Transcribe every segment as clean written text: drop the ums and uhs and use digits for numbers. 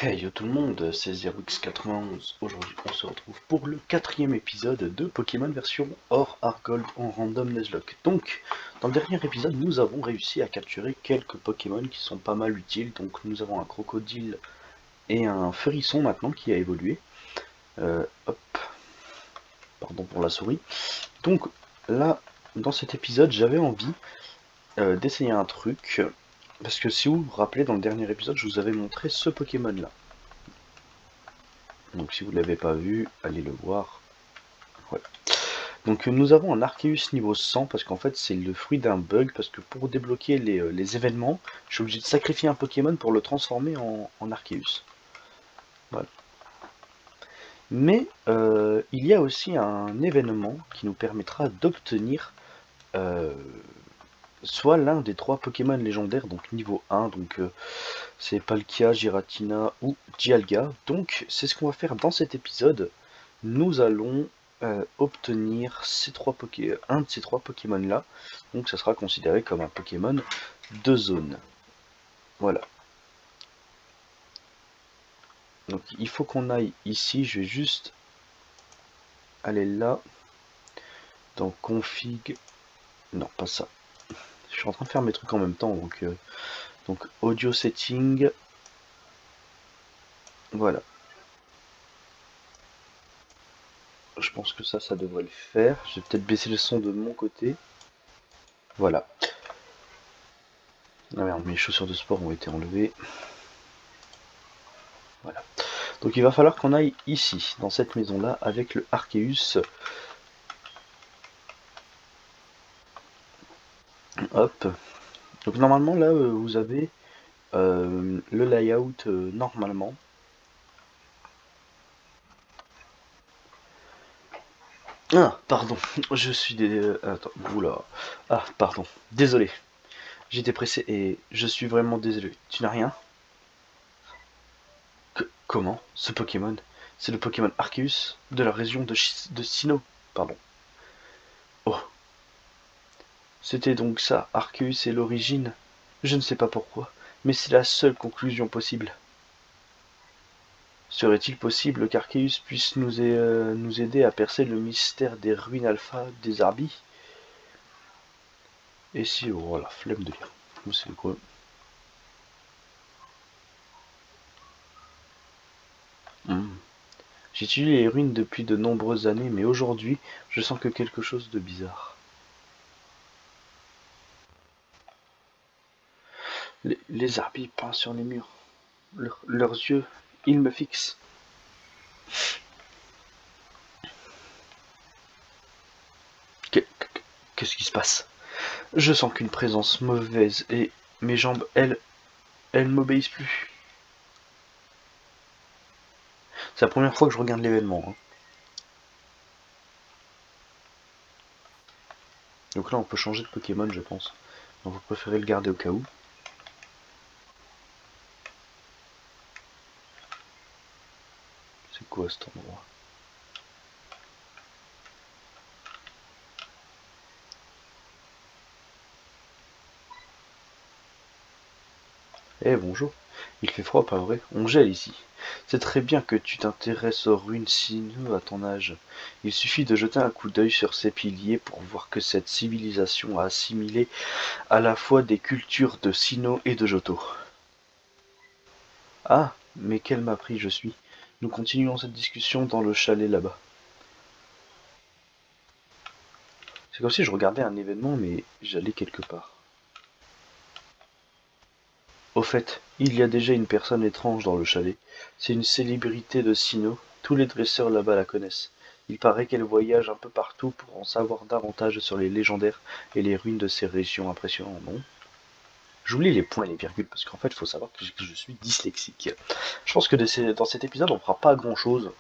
Hey yo tout le monde, c'est ZeroX91. Aujourd'hui, on se retrouve pour le quatrième épisode de Pokémon version Or Argold en Random Nuzlocke. Donc, dans le dernier épisode, nous avons réussi à capturer quelques Pokémon qui sont pas mal utiles. Donc, nous avons un crocodile et un furisson maintenant qui a évolué. Hop, pardon pour la souris. Donc, là, dans cet épisode, j'avais envie d'essayer un truc. Parce que si vous vous rappelez, dans le dernier épisode, je vous avais montré ce Pokémon là. Donc si vous ne l'avez pas vu, allez le voir. Voilà. Donc nous avons un Arceus niveau 100 parce qu'en fait c'est le fruit d'un bug parce que pour débloquer les événements, je suis obligé de sacrifier un Pokémon pour le transformer en Arceus. Voilà. Mais il y a aussi un événement qui nous permettra d'obtenir euh, soit l'un des trois Pokémon légendaires, donc niveau 1, donc c'est Palkia, Giratina ou Dialga. Donc c'est ce qu'on va faire dans cet épisode. Nous allons obtenir un de ces trois Pokémon là. Donc ça sera considéré comme un Pokémon de zone. Voilà. Donc il faut qu'on aille ici. Je vais juste aller là. Dans config. Non, pas ça. Je suis en train de faire mes trucs en même temps. Donc audio setting. Voilà. Je pense que ça devrait le faire. Je vais peut-être baisser le son de mon côté. Voilà. Ah merde, mes chaussures de sport ont été enlevées. Voilà. Donc il va falloir qu'on aille ici, dans cette maison-là, avec le Arceus. Hop. Donc normalement là, vous avez le layout normalement. Ah, pardon, je suis attends, oula. Ah, pardon, désolé. J'étais pressé et je suis vraiment désolé. Tu n'as rien? Comment? Ce Pokémon? C'est le Pokémon Arceus de la région de Sinnoh. Pardon. Oh, c'était donc ça, Arceus est l'origine. Je ne sais pas pourquoi, mais c'est la seule conclusion possible. Serait-il possible qu'Arceus puisse nous aider à percer le mystère des ruines alpha des Arbis? Et si, oh la flemme de lire. Vous savez quoi? Hmm. J'étudie les ruines depuis de nombreuses années, mais aujourd'hui, je sens que quelque chose de bizarre. Les Arbis peints sur les murs. Leurs yeux, ils me fixent. Qu'est-ce qui se passe? Je sens qu'une présence mauvaise et mes jambes, elles ne m'obéissent plus. C'est la première fois que je regarde l'événement, hein. Donc là, on peut changer de Pokémon, je pense. Donc vous préférez le garder au cas où. C'est quoi cet endroit? Eh bonjour. Il fait froid, pas vrai? On gèle ici. C'est très bien que tu t'intéresses aux ruines Sinnoh à ton âge. Il suffit de jeter un coup d'œil sur ces piliers pour voir que cette civilisation a assimilé à la fois des cultures de Sinnoh et de Johto. Ah, mais quel mépris je suis. Nous continuons cette discussion dans le chalet là-bas. C'est comme si je regardais un événement, mais j'allais quelque part. Au fait, il y a déjà une personne étrange dans le chalet. C'est une célébrité de Sinnoh. Tous les dresseurs là-bas la connaissent. Il paraît qu'elle voyage un peu partout pour en savoir davantage sur les légendaires et les ruines de ces régions impressionnantes, non? J'oublie les points et les virgules parce qu'en fait, il faut savoir que je suis dyslexique. Je pense que dans cet épisode, on fera pas grand-chose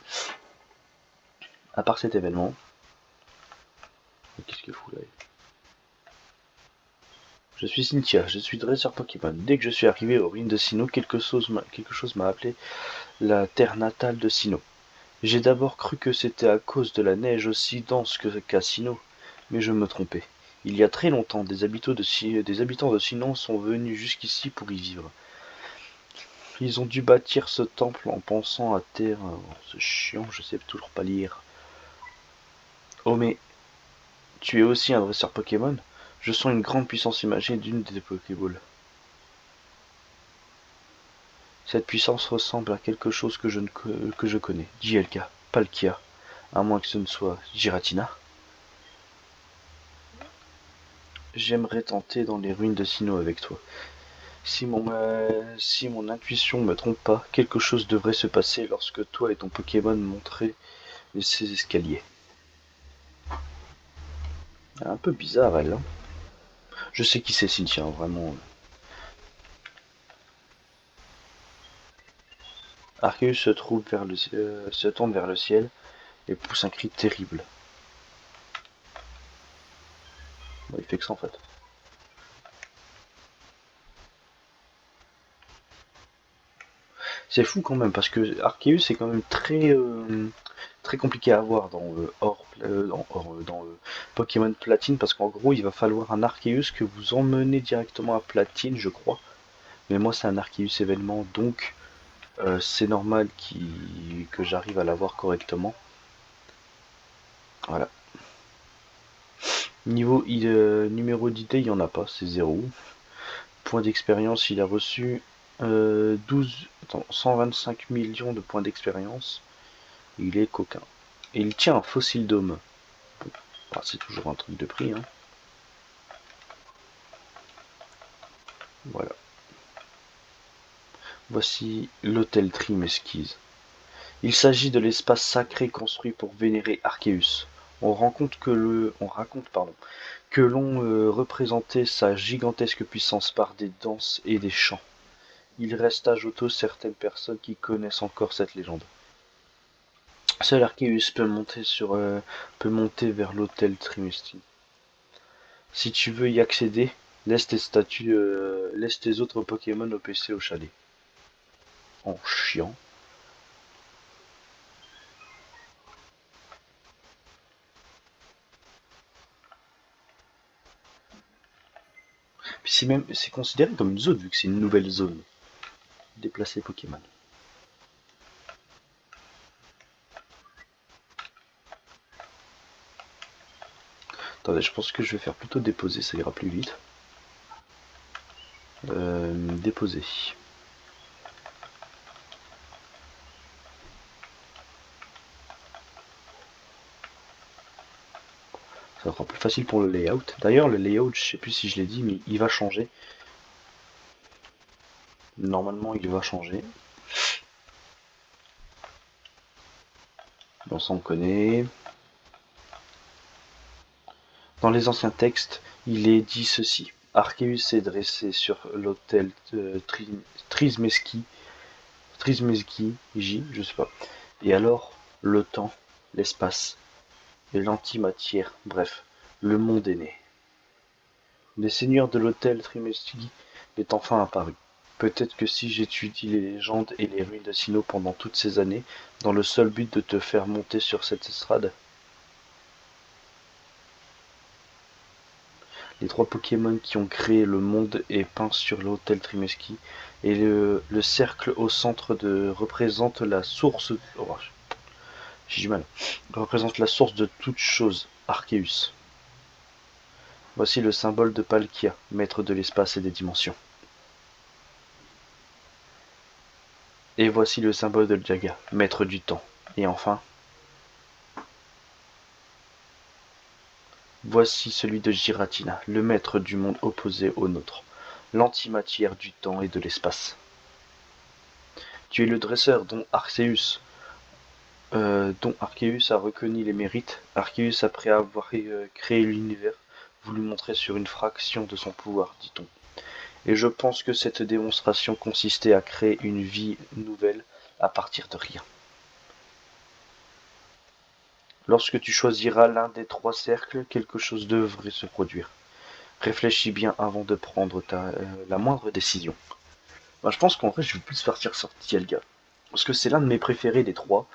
à part cet événement. Qu'est-ce que fout là? Je suis Cynthia, je suis dresseur Pokémon. Dès que je suis arrivé aux ruines de Sinnoh, quelque chose m'a appelé la terre natale de Sinnoh. J'ai d'abord cru que c'était à cause de la neige aussi dense qu'à Sinnoh, mais je me trompais. Il y a très longtemps, des habitants de Sinnoh sont venus jusqu'ici pour y vivre. Ils ont dû bâtir ce temple en pensant à terre. C'est chiant, je sais toujours pas lire. Oh mais, tu es aussi un dresseur Pokémon? Je sens une grande puissance imagée d'une des Pokéballs. Cette puissance ressemble à quelque chose que je connais. Dialga, Palkia, à moins que ce ne soit Giratina. J'aimerais tenter dans les ruines de Sinnoh avec toi. Si mon intuition me trompe pas, quelque chose devrait se passer lorsque toi et ton Pokémon montrez ces escaliers. Un peu bizarre elle, hein. Je sais qui c'est Cynthia, vraiment. Arceus se tourne vers le ciel et pousse un cri terrible. Bon, il fait que ça en fait. C'est fou quand même parce que Arceus est quand même très compliqué à avoir dans Pokémon Platine parce qu'en gros il va falloir un Arceus que vous emmenez directement à Platine je crois. Mais moi c'est un Arceus événement donc c'est normal que j'arrive à l'avoir correctement. Voilà. Numéro d'idée il n'y en a pas, c'est 0. Point d'expérience il a reçu 125 millions de points d'expérience. Il est coquin. Et il tient un fossile d'homme. Bon, bah, c'est toujours un truc de prix, hein. Voilà. Voici l'hôtel Trimesquise. Il s'agit de l'espace sacré construit pour vénérer Arceus. On raconte que l'on représentait sa gigantesque puissance par des danses et des chants. Il reste à Johto certaines personnes qui connaissent encore cette légende. Seul Arceus peut monter vers l'hôtel Trimesquise. Si tu veux y accéder, laisse tes autres Pokémon au PC au chalet. En chiant. Puis c'est considéré comme une zone vu que c'est une nouvelle zone. Déplacer Pokémon. Attendez, je pense que je vais faire plutôt déposer, ça ira plus vite. Déposer. Ça sera plus facile pour le layout. D'ailleurs, le layout, je sais plus si je l'ai dit, mais il va changer. Normalement, il va changer. Bon, ça on connaît. Dans les anciens textes, il est dit ceci. Arceus est dressé sur l'autel Trismeski, J, je sais pas. Et alors, le temps, l'espace et l'antimatière, bref, le monde est né. Le seigneur de l'hôtel Trimesquis est enfin apparu. Peut-être que si j'étudie les légendes et les ruines de Sinnoh pendant toutes ces années, dans le seul but de te faire monter sur cette estrade. Les trois Pokémon qui ont créé le monde est peint sur l'autel Trimesquis, et le cercle au centre représente la source. Oh, j'ai du mal. Représente la source de toute chose, Arceus. Voici le symbole de Palkia, maître de l'espace et des dimensions. Et voici le symbole de Jaga, maître du temps. Et enfin, voici celui de Giratina, le maître du monde opposé au nôtre, l'antimatière du temps et de l'espace. Tu es le dresseur dont Arceus a reconnu les mérites. Arceus, après avoir créé l'univers, voulu montrer sur une fraction de son pouvoir, dit-on. Et je pense que cette démonstration consistait à créer une vie nouvelle à partir de rien. Lorsque tu choisiras l'un des trois cercles, quelque chose devrait se produire. Réfléchis bien avant de prendre la moindre décision. Bah, je pense qu'en vrai, je vais plus partir sur Dialga. Parce que c'est l'un de mes préférés des trois.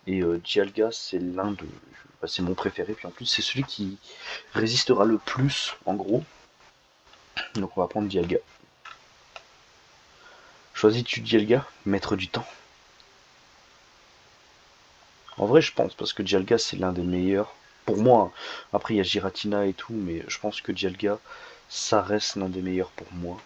Et Dialga, c'est mon préféré. Puis en plus, c'est celui qui résistera le plus, en gros. Donc on va prendre Dialga. Choisis-tu Dialga, maître du temps? En vrai, je pense, parce que Dialga, c'est l'un des meilleurs. Pour moi, hein. Après, il y a Giratina et tout, mais je pense que Dialga, ça reste l'un des meilleurs pour moi.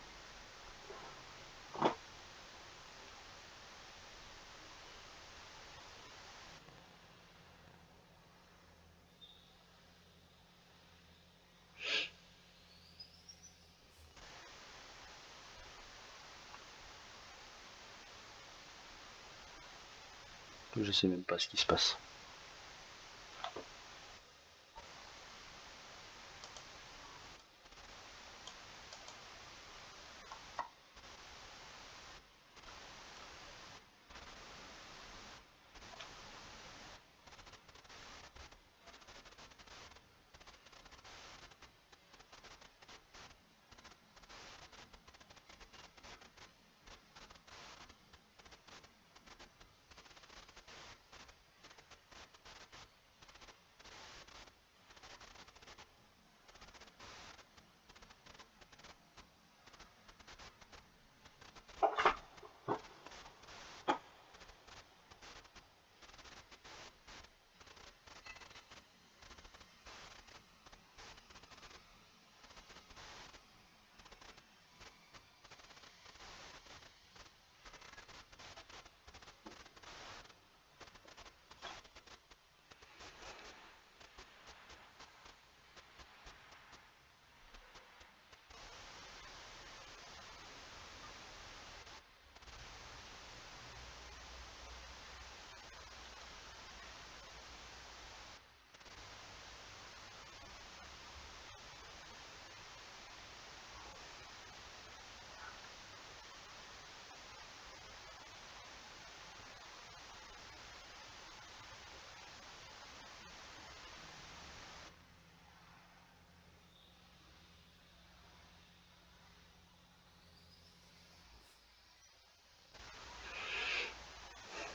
Je sais même pas ce qui se passe.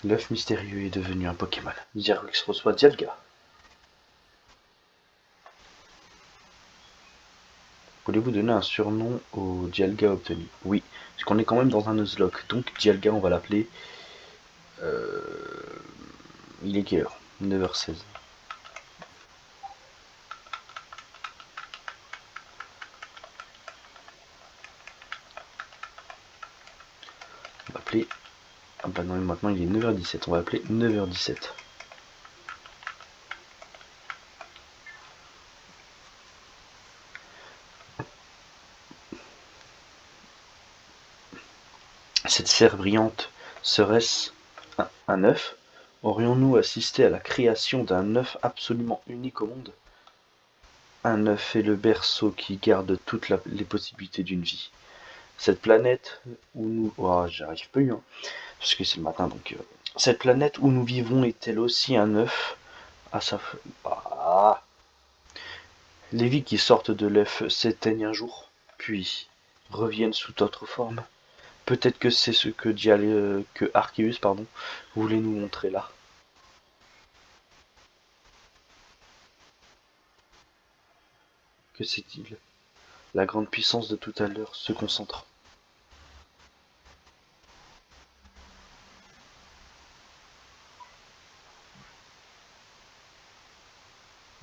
L'œuf mystérieux est devenu un Pokémon. Xerix reçoit Dialga. Voulez-vous donner un surnom au Dialga obtenu? Oui, parce qu'on est quand même dans un Nuzlocke. Donc Dialga, on va l'appeler. Il est quelle heure? 9h16. On va appeler. Ah bah non, maintenant il est 9h17. On va appeler 9h17. Cette sphère brillante serait-ce un œuf? Aurions-nous assisté à la création d'un œuf absolument unique au monde? Un œuf est le berceau qui garde toutes les possibilités d'une vie. Cette planète où nous... Oh, j'arrive plus, hein, parce que c'est le matin, donc... Cette planète où nous vivons est-elle aussi un œuf à sa... Ah. Les vies qui sortent de l'œuf s'éteignent un jour, puis reviennent sous d'autres formes. Peut-être que c'est ce que que Arceus, pardon, voulait nous montrer là. Que c'est-il? La grande puissance de tout à l'heure se concentre.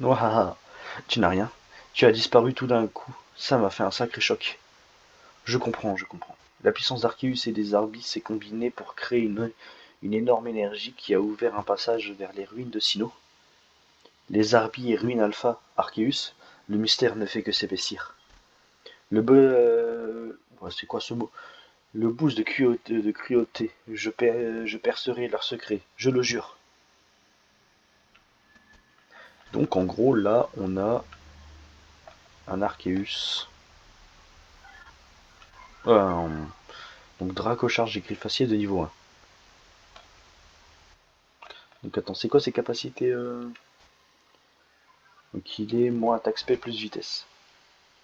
Ouah, tu n'as rien. Tu as disparu tout d'un coup. Ça m'a fait un sacré choc. Je comprends, je comprends. La puissance d'Arceus et des Arbis s'est combinée pour créer une énorme énergie qui a ouvert un passage vers les ruines de Sinnoh. Les Arbis et ruines Alpha Arceus, le mystère ne fait que s'épaissir. Ouais, c'est quoi ce mot? Le boost de cruauté. Je percerai leur secret, je le jure. Donc en gros, là, on a un Arceus. Euh, donc Draco charge et Griffacier de niveau 1. Donc attends, c'est quoi ses capacités Donc il est moins attaque spé plus vitesse.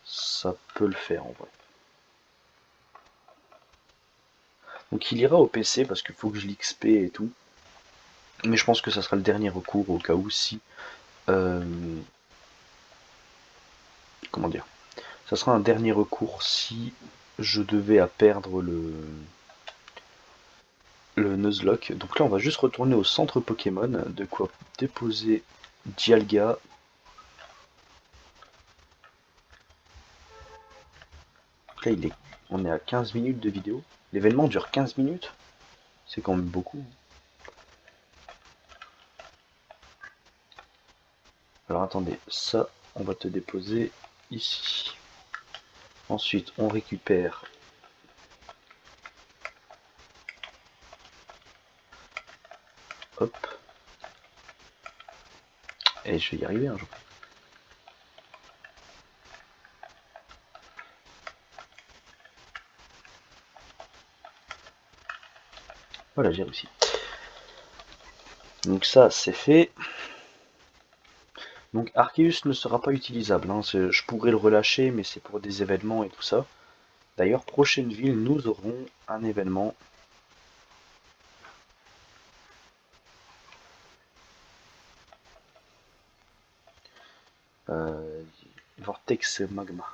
Ça peut le faire en vrai. Donc il ira au PC parce qu'il faut que je l'XP et tout. Mais je pense que ça sera le dernier recours au cas où si... euh, comment dire? Ça sera un dernier recours si je devais à perdre le Nuzlocke. Donc là, on va juste retourner au centre Pokémon, de quoi déposer Dialga. Là, on est à 15 minutes de vidéo. L'événement dure 15 minutes. C'est quand même beaucoup. Alors attendez, ça, on va te déposer ici. Ensuite, on récupère. Hop. Et je vais y arriver un jour. Voilà, j'ai réussi. Donc ça, c'est fait. Donc Arceus ne sera pas utilisable, hein. Je pourrais le relâcher, mais c'est pour des événements et tout ça. D'ailleurs, prochaine ville, nous aurons un événement. Euh, Vortex Magma.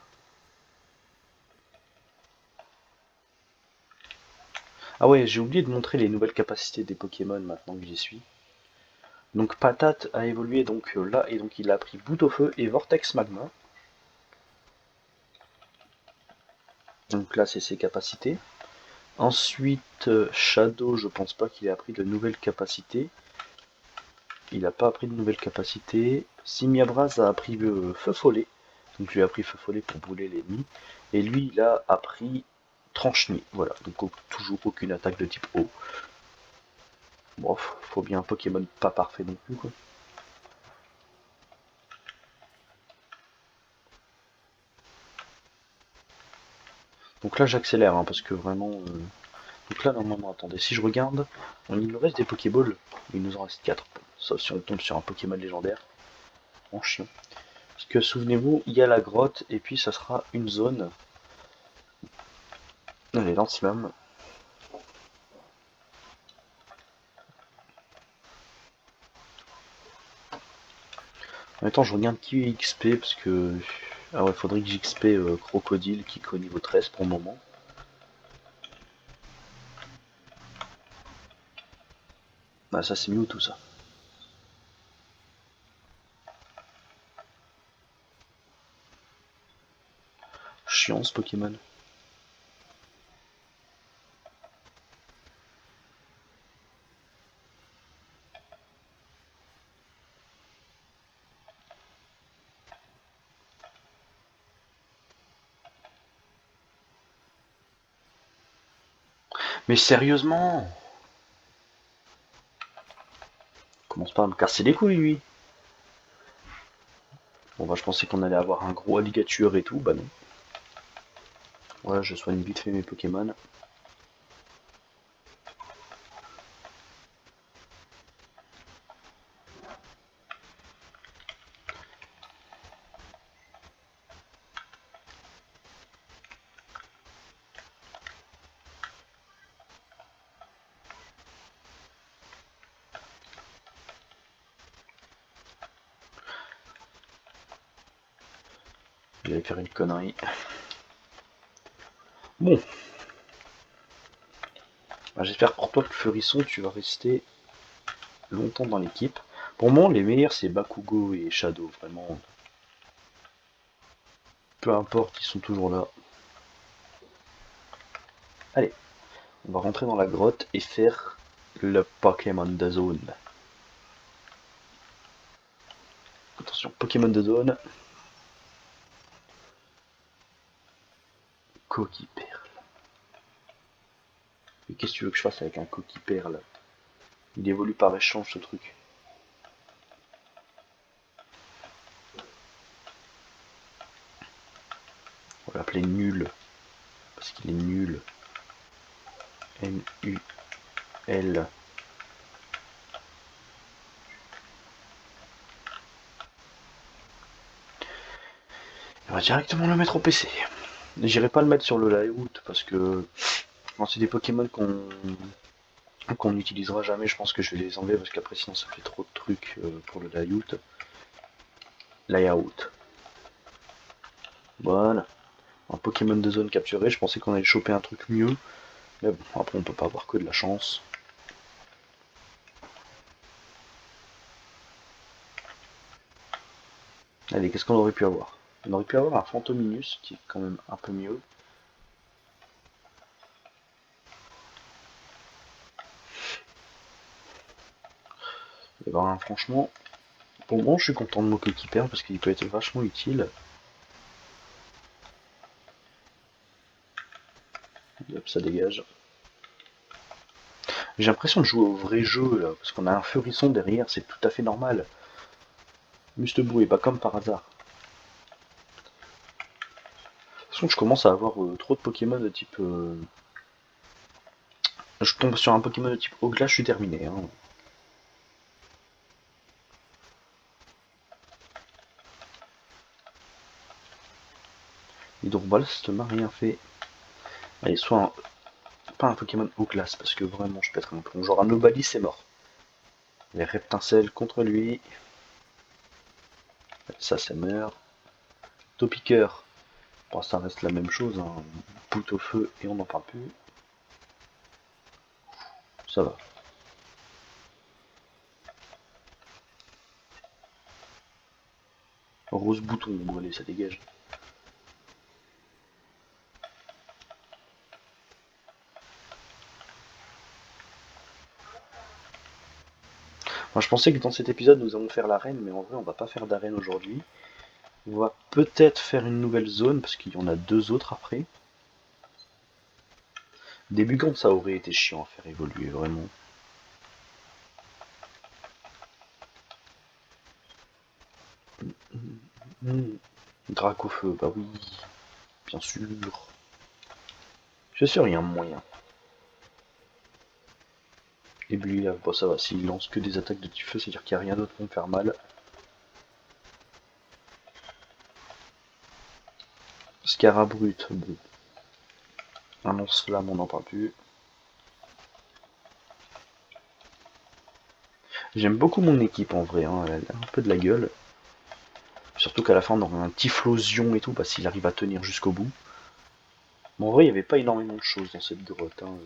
Ah ouais, j'ai oublié de montrer les nouvelles capacités des Pokémon maintenant que j'y suis. Donc Patate a évolué donc là, et donc il a pris Bout au Feu et Vortex Magma. Donc là, c'est ses capacités. Ensuite, Shadow, je pense pas qu'il ait appris de nouvelles capacités. Il n'a pas appris de nouvelles capacités. Simiabras a appris le Feu Follet. Donc je lui ai appris Feu Follet pour brûler l'ennemi. Et lui, il a appris Tranche-Nuit. Voilà, donc toujours aucune attaque de type eau. Bon, faut bien un Pokémon pas parfait non plus, quoi. Donc là, j'accélère, hein, parce que vraiment... Donc là, normalement, attendez, si je regarde, il nous reste des Pokéballs. Il nous en reste 4. Sauf si on tombe sur un Pokémon légendaire. En chiant. Parce que, souvenez-vous, il y a la grotte, et puis ça sera une zone. Allez, lance-flamme. En même temps, je regarde qui est XP, parce que... Ah ouais, faudrait que j'XP Crocodile, qui est au niveau 13 pour le moment. Bah ça c'est mieux tout ça. Chiant ce Pokémon. Mais sérieusement, commence pas à me casser les couilles lui. Bon bah je pensais qu'on allait avoir un gros alligator et tout, bah non. Voilà, je soigne vite fait mes Pokémon. J'allais faire une connerie. Bon. Bah, j'espère pour toi que Furisson, tu vas rester longtemps dans l'équipe. Pour moi, les meilleurs c'est Bakugo et Shadow, vraiment. Peu importe, ils sont toujours là. Allez, on va rentrer dans la grotte et faire le Pokémon de zone. Attention, Pokémon de zone. Coquille perle. Mais qu'est-ce que tu veux que je fasse avec un coquille perle? Il évolue par échange ce truc. On va l'appeler nul. Parce qu'il est nul. N-U-L. On va directement le mettre au PC. J'irai pas le mettre sur le layout parce que c'est des Pokémon qu'on n'utilisera jamais. Je pense que je vais les enlever parce qu'après sinon ça fait trop de trucs pour le layout. Layout. Voilà. Un Pokémon de zone capturé. Je pensais qu'on allait choper un truc mieux. Mais bon, après on peut pas avoir que de la chance. Allez, qu'est-ce qu'on aurait pu avoir? On aurait pu avoir un Fantominus, qui est quand même un peu mieux. Et ben, franchement, pour moi, je suis content de mon coéquipier parce qu'il peut être vachement utile. Hop, ça dégage. J'ai l'impression de jouer au vrai jeu, là, parce qu'on a un Furisson derrière, c'est tout à fait normal. Mustebou est pas comme par hasard. De toute façon, je commence à avoir trop de Pokémon de type... Je tombe sur un Pokémon de type Ogla, je suis terminé. Hein. Hydroblast m'a rien fait. Allez, soit un... pas un Pokémon eau glace, parce que vraiment je pèterai un plomb. Genre un Obali, c'est mort. Les Reptincelles contre lui. Ça meurt. Topiqueur. Bon, ça reste la même chose. Hein. Boute au feu et on n'en parle plus. Ça va. Rose bouton, bon allez, ça dégage. Moi, je pensais que dans cet épisode nous allons faire l'arène, mais en vrai on va pas faire d'arène aujourd'hui. On va peut-être faire une nouvelle zone, parce qu'il y en a deux autres après. Débugant, ça aurait été chiant à faire évoluer, vraiment. Dracofeu, bah oui, bien sûr. Je suis sûr, il y a un moyen. Et lui, bon, ça va, s'il lance que des attaques de type feu, c'est-à-dire qu'il n'y a rien d'autre pour me faire mal. Scarabrut, bon. Un lance-flamme, on n'en parle plus. J'aime beaucoup mon équipe en vrai, hein. Elle a un peu de la gueule. Surtout qu'à la fin on aura un Typhlosion et tout, parce qu'il arrive à tenir jusqu'au bout. Mais en vrai, il n'y avait pas énormément de choses dans cette grotte. Hein.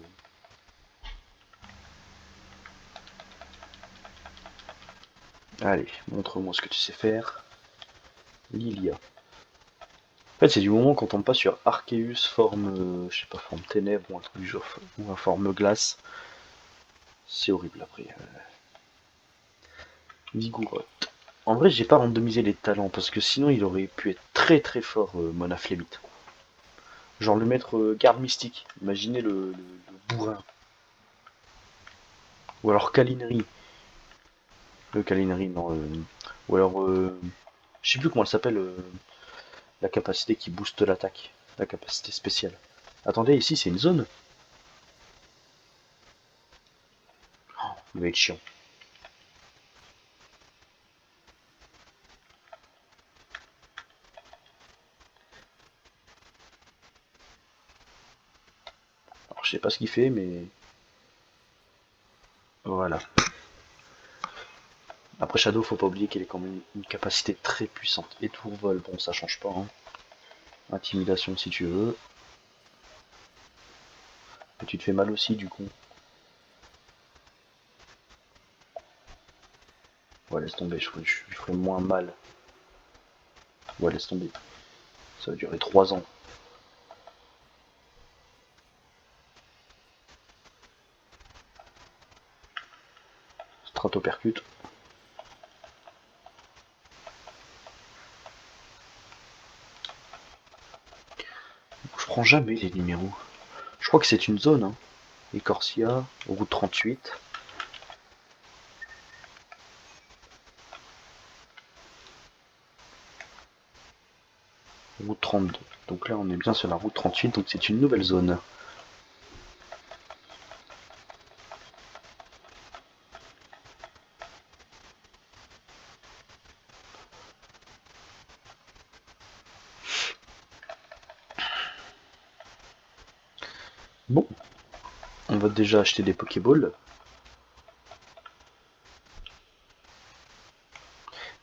Allez, montre-moi ce que tu sais faire. Lilia. En fait, c'est du moment quand on passe sur Arceus, forme, je sais pas, forme ténèbres ou un truc du genre, ou un forme glace. C'est horrible après. Vigourotte. En vrai, j'ai pas randomisé les talents parce que sinon il aurait pu être très très fort, Mona Flémite. Genre le mettre garde mystique. Imaginez le bourrin. Ou alors Calinerie. Le Calinerie, non. Ou alors, je sais plus comment elle s'appelle, la capacité qui booste l'attaque. La capacité spéciale. Attendez, ici c'est une zone. Il va être chiant. Alors je sais pas ce qu'il fait, mais voilà. Après Shadow, faut pas oublier qu'il est quand même une capacité très puissante. Et tour vol, bon ça change pas. Hein. Intimidation si tu veux. Et tu te fais mal aussi du coup. Ouais, laisse tomber, je lui ferai moins mal. Ouais, laisse tomber. Ça va durer 3 ans. Stratopercute. Je prends jamais les numéros. Je crois que c'est une zone. Hein. Ecorcia, route 38. Route 32. Donc là, on est bien sur la route 38, donc c'est une nouvelle zone. Bon, on va déjà acheter des Pokéballs.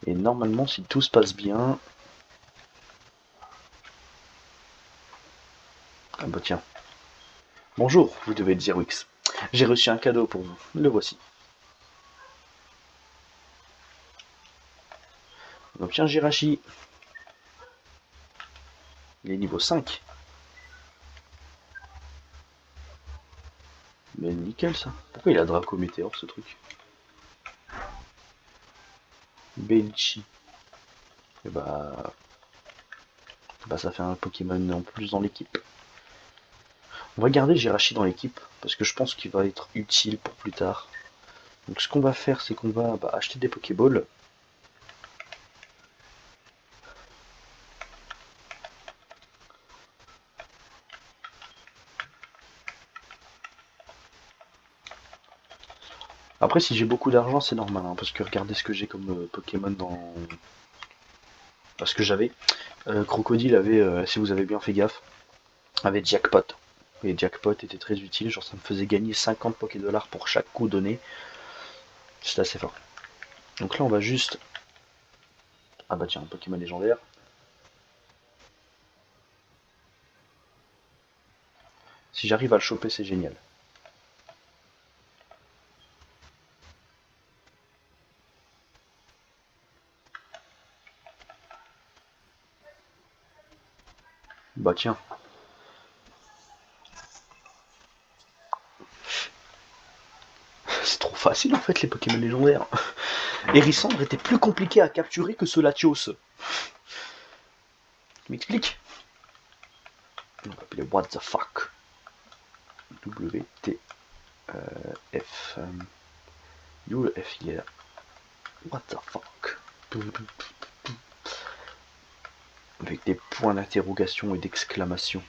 Et normalement, si tout se passe bien... Ah bah tiens. Bonjour, vous devez être Zerwix. J'ai reçu un cadeau pour vous. Le voici. On obtient Jirachi. Il est niveau 5. Mais nickel ça. Pourquoi il a Draco Météor ce truc? Benchi. Et bah ça fait un Pokémon en plus dans l'équipe. On va garder Jirachi dans l'équipe parce que je pense qu'il va être utile pour plus tard. Donc ce qu'on va faire, c'est qu'on va acheter des Pokéballs. Après, si j'ai beaucoup d'argent, c'est normal, hein, parce que regardez ce que j'ai comme Pokémon dans... Parce que j'avais. Crocodile avait, si vous avez bien fait gaffe, avait Jackpot. Et Jackpot était très utile, genre ça me faisait gagner 50 Pokédollars pour chaque coup donné. C'était assez fort. Donc là, on va juste... Ah bah tiens, un Pokémon légendaire. Si j'arrive à le choper, c'est génial. Bah tiens. C'est trop facile en fait les Pokémon légendaires. Hérissandre était plus compliqué à capturer que ce Latios. Tu m'expliques? On va appeler What the fuck. W-T-F. U-F, yeah. What the fuck. Avec des points d'interrogation et d'exclamation.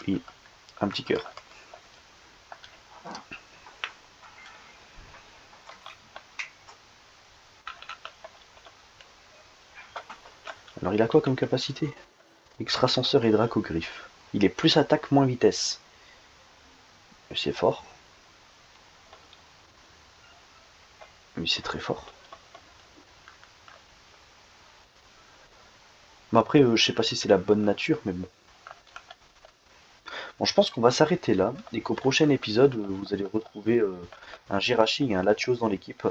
Et un petit cœur. Alors il a quoi comme capacité? Extrasenseur et Dracogriffe. Il est plus attaque, moins vitesse. C'est fort. Mais c'est très fort. Mais après, je sais pas si c'est la bonne nature, mais bon. Bon, je pense qu'on va s'arrêter là, et qu'au prochain épisode, vous allez retrouver un Jirachi et un Latios dans l'équipe.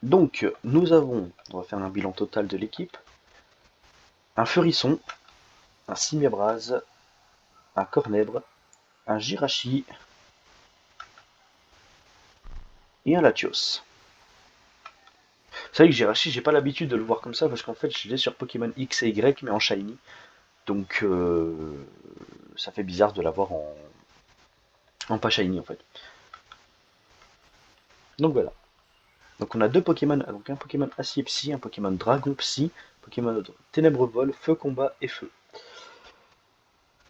Donc, nous avons, on va faire un bilan total de l'équipe, un Furisson, un Simiabraz, un Cornèbre, un Jirachi et un Latios. C'est vrai que Jirachi, j'ai pas l'habitude de le voir comme ça parce qu'en fait, je l'ai sur Pokémon X et Y, mais en Shiny. Donc, ça fait bizarre de l'avoir en pas Shiny en fait. Donc voilà. Donc on a deux Pokémon, donc un Pokémon Acier Psy, un Pokémon Dragon Psy, Pokémon Ténèbres Vol, Feu Combat et Feu.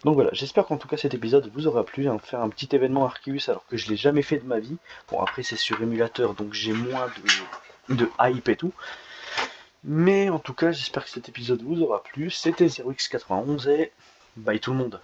Donc voilà, j'espère qu'en tout cas cet épisode vous aura plu, hein, faire un petit événement Arceus alors que je l'ai jamais fait de ma vie. Bon après c'est sur émulateur donc j'ai moins de hype et tout. Mais en tout cas j'espère que cet épisode vous aura plu. C'était 0x91 et bye tout le monde.